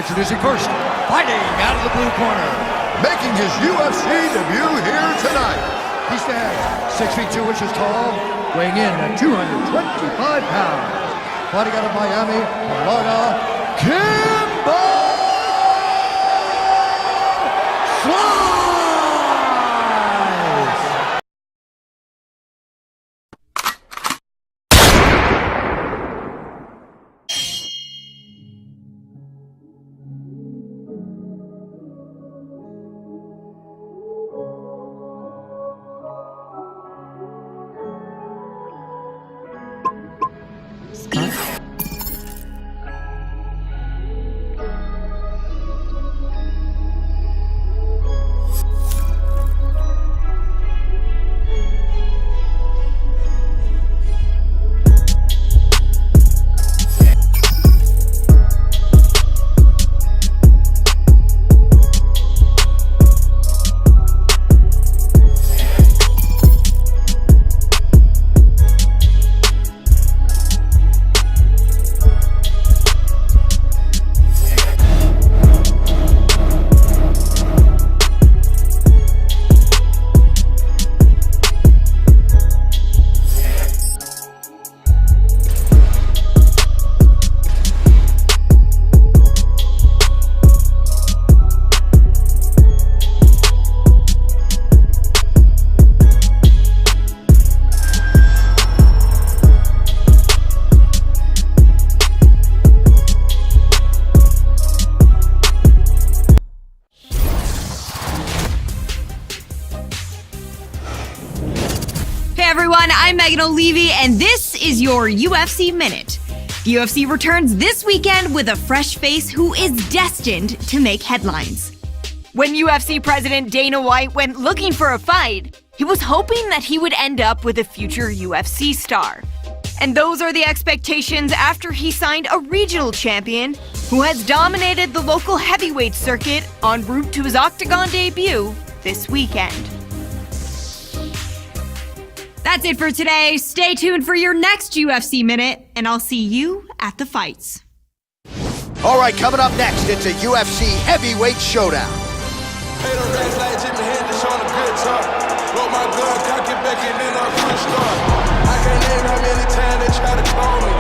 Introducing first, fighting out of the blue corner, making his UFC debut here tonight. He stands 6 feet 2 inches tall, weighing in at 225 pounds. Fighting out of Miami, Florida, Kimbo! I'm Megan O'Leary, and this is your UFC Minute. The UFC returns this weekend with a fresh face who is destined to make headlines. When UFC President Dana White went looking for a fight, he was hoping that he would end up with a future UFC star. And those are the expectations after he signed a regional champion who has dominated the local heavyweight circuit en route to his Octagon debut this weekend. That's it for today. Stay tuned for your next UFC Minute, and I'll see you at the fights. All right, coming up next, it's a UFC heavyweight showdown. Hey, the rats like Jimmy Hendrix on a good talk. Roll my gun, cock it back, and then I'll push start. I can't name how many times they try to clone me.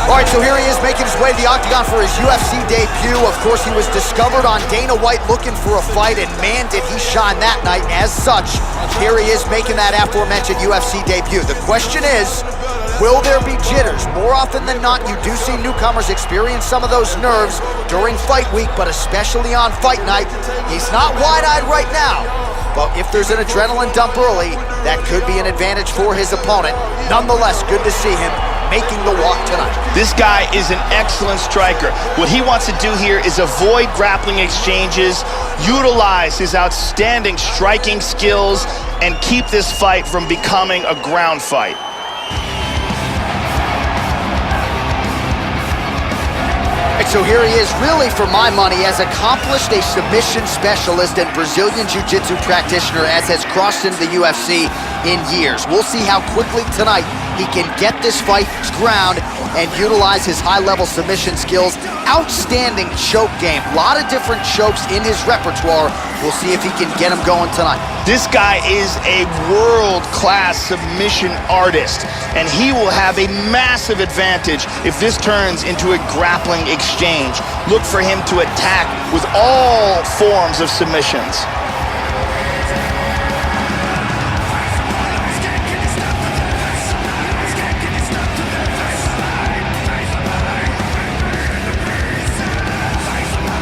All right, so here he is making his way to the Octagon for his UFC debut. Of course, he was discovered on Dana White looking for a fight, and man, did he shine that night. As such, here he is making that aforementioned UFC debut. The question is, will there be jitters? More often than not, you do see newcomers experience some of those nerves during fight week, but especially on fight night. He's not wide-eyed right now, but if there's an adrenaline dump early, that could be an advantage for his opponent. Nonetheless, good to see him making the walk tonight. This guy is an excellent striker. What he wants to do here is avoid grappling exchanges, utilize his outstanding striking skills, and keep this fight from becoming a ground fight. And so here he is, really for my money, as accomplished a submission specialist and Brazilian Jiu-Jitsu practitioner as has crossed into the UFC in years. We'll see how quickly tonight he can get this fight to ground and utilize his high-level submission skills. Outstanding choke game. A lot of different chokes in his repertoire. We'll see if he can get him going tonight. This guy is a world-class submission artist, and he will have a massive advantage if this turns into a grappling exchange. Look for him to attack with all forms of submissions.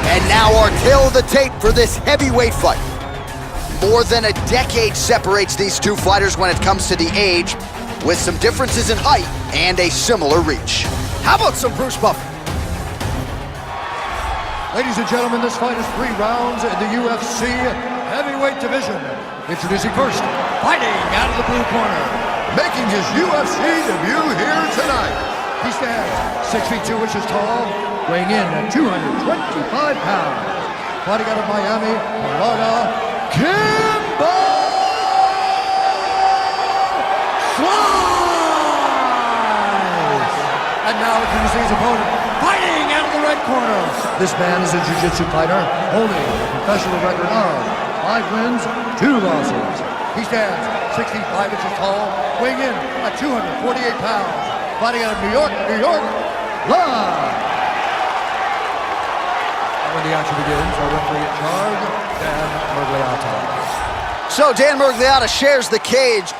And now our tale of the tape for this heavyweight fight. More than a decade separates these two fighters when it comes to the age, with some differences in height and a similar reach. How about some Bruce Buffer? Ladies and gentlemen, this fight is 3 rounds in the UFC heavyweight division. Introducing first, fighting out of the blue corner, making his UFC debut here tonight. He stands 6 feet 2 inches tall, weighing in at 225 pounds. Fighting out of Miami, Florida, Kimbo! Slice! And now introducing his opponent, fighting out of the red corner, This man is a jiu-jitsu fighter, holding a professional record of 5 wins, 2 losses. He stands 6 feet 5 inches tall, weighing in at 248 pounds, fighting out of New York, live. And when the action begins, our referee in charge, Dan Merced. So Dan Merced shares the cage.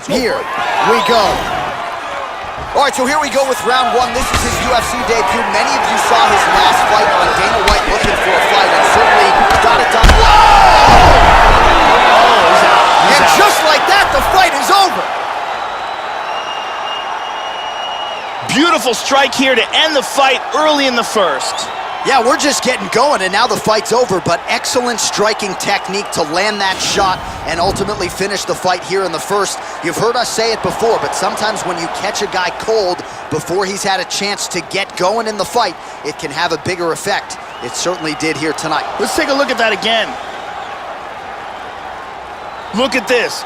Here we go. All right, so here we go with round 1. This is his UFC debut. Many of you saw his last fight on Dana White looking for a fight and certainly got it done. Oh, he's out. And just like that, the fight is over. Beautiful strike here to end the fight early in the first. Yeah, we're just getting going, and now the fight's over, but excellent striking technique to land that shot and ultimately finish the fight here in the first. You've heard us say it before, but sometimes when you catch a guy cold before he's had a chance to get going in the fight, it can have a bigger effect. It certainly did here tonight. Let's take a look at that again. Look at this.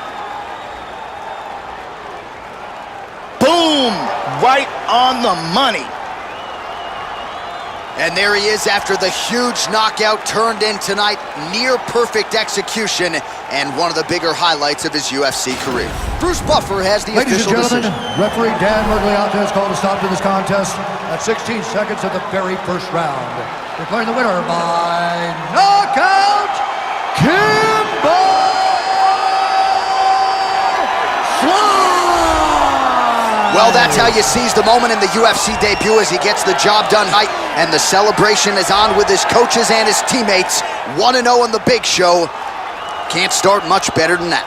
Boom! Right on the money. And there he is after the huge knockout turned in tonight. Near perfect execution and one of the bigger highlights of his UFC career. Bruce Buffer has the Ladies official and gentlemen, decision. referee Dan Merced has called a stop to this contest at 16 seconds of the very first round. Declaring the winner by knockout, Kimbo! Well, that's how you seize the moment in the UFC debut as he gets the job done right, and the celebration is on with his coaches and his teammates. 1-0 in the big show. Can't start much better than that.